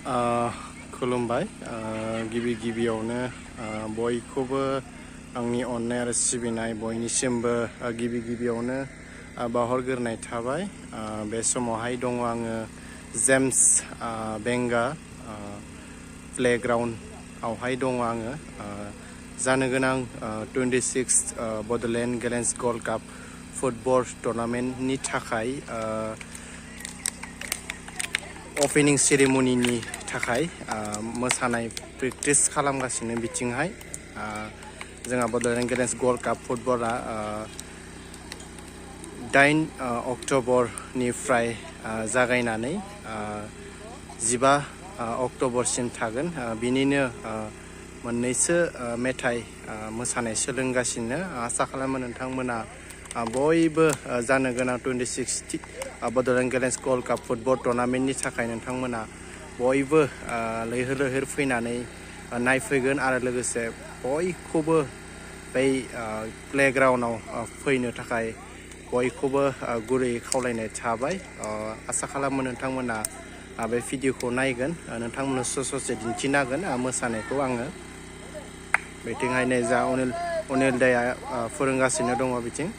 खुलुमबाय गिबि गिबियावनो बयखौबो आंनि अननाय आरो सिबिनाय बयनिसिमबो गिबि गिबियावनो बावहरग्रोनाय थाबाय बे समावहाय दङ आङो जेम्स बेंगा प्लेग्राउन्ड आवहाय दङ आङो जानो गोनां 26th Bodoland Gallants Gold Cup football टुर्नामेन्टनि थाखाय ओपनिं सेरेमनिनि थाखाय मोसानाय प्रेक्टिस खालामगासिनो बिथिंहाय जोंहा बड'लेण्ड गेलेन्स गल्ड काप फुटबला 8 अक्ट'बरनिफ्राय जागायनानै 15 अक्ट'बरसिम थागोन बिनिनो मोननैसो मेथाइ मोसानाय सोलोंगासिनो आसा खालामो नोंथांमोना बयबो जानो गोनां 26th Bodoland Gallants Gold Cup football टुर्नामेन्टनि थाखाय नोंथांमोना बयबो लैहोर लैहोर फैनानै नायफैगोन आरो लोगोसे बयखौबो बै प्लेग्राउन्डआव फैनो थाखाय बयखौबो गुरै खावलायनाय थाबाय आसा खालामो नोंथांमोना बे भिडिअखौ नायगोन नोंथांमोननो ससे दिन्थिनांगोन मोसानायखौ आङो बिथिंहाय नै जा अनिल दाया फोरोंगासिनो दङ बिथिं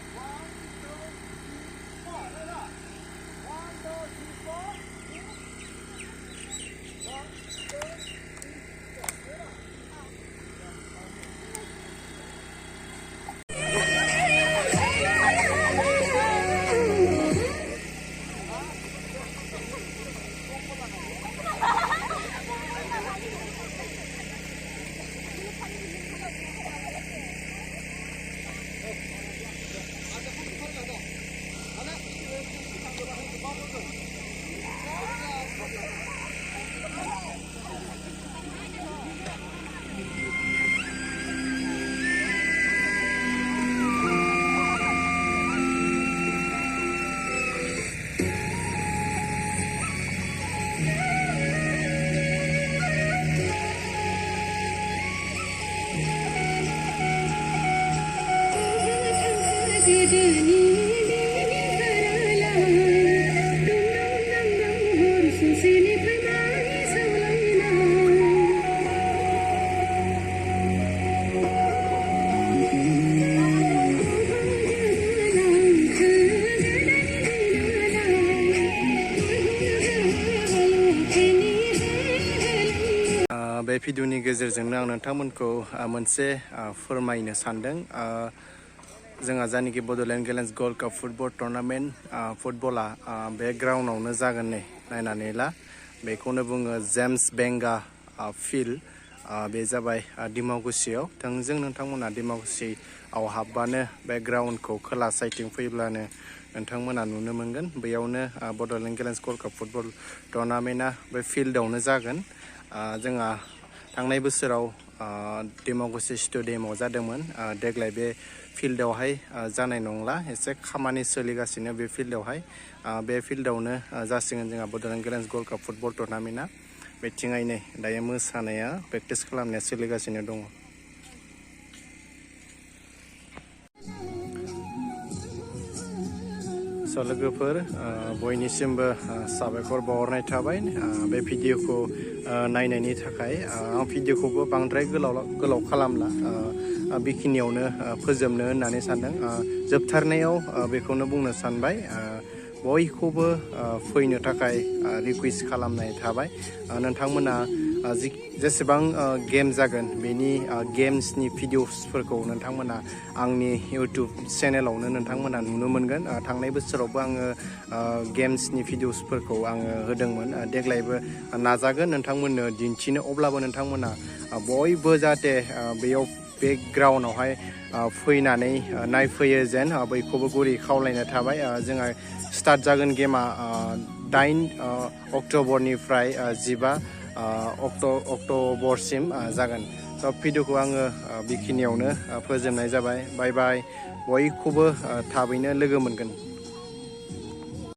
बे भिडिअनि गेजेरजोंनो आं नोंथांमोनखौ मोनसे फोरमायनो सानदों जोंहा जानिखि Bodoland Gallants Gold Cup football tournament फुटबला बे ग्राउन्डआवनो जागोन नायनानै ला बेखौनो बुङो जेम्स बेंगा फिल्ड बे जाबाय दिमाकुचियाव थोंजों नोंथांमोना दिमाकुचियाव हाबबानो बे ग्राउन्डखौ खोला साइडथिं फैब्लानो नोंथांमोना नुनो मोनगोन बेयावनो Bodoland Gallants Gold Cup football टुर्नामेन्टआ बे फिल्डआवनो जागोन जोंहा थांनाय बोसोराव दिमाकुचि स्टेडियामाव जादोंमोन देग्लाय बे फिल्डआवहाय जानाय नंला एसे खामानि सोलिगासिनो बे फिल्डआवनो जासिगोन जोंहा Bodoland Gallants Gold Cup football टुर्नामेन्टआ बिथिंहाय नै दायो मोसानाया प्रेक्टिस खालामनाया सोलिगासिनो दङ लोगोफोर बयनिसिमबो साबायखर बावहरनाय थाबाय बे भिडिअखौ नायनायनि थाखाय आं भिडिअखौबो बांद्राय गोलाव खालामला बेखिनियावनो फोजोबनो होननानै सानदों जोबथारनायाव बेखौनो बुंनो सानबाय बयखौबो फैनो थाखाय रिकुवेस्ट खालामनाय थाबाय नोंथांमोना जेसेबां गेम जागोन बेनि गेम्सनि भिडिअसफोरखौ नोंथांमोना आंनि इउटुब चेनेलावनो नोंथांमोना नुनो मोनगोन थांनाय बोसोरावबो आङो गेम्सनि भिडिअसफोरखौ आङो होदोंमोन देग्लायबो नाजागोन नोंथांमोननो दिन्थिनो अब्लाबो नोंथांमोना बयबो जाहाथे बेयाव बे ग्राउन्डआवहाय फैनानै नायफैयो जेन बयखौबो गुरै खावलायनाय थाबाय जोंहा स्टार्ट जागोन गेमा 8 अक्ट'बरनिफ्राय 15 अक्ट'बरसिम जागोन भिडिअखौ आङो बेखिनियावनो फोजोबनाय जाबाय बाय बाय बयखौबो थाबैनो लोगो मोनगोन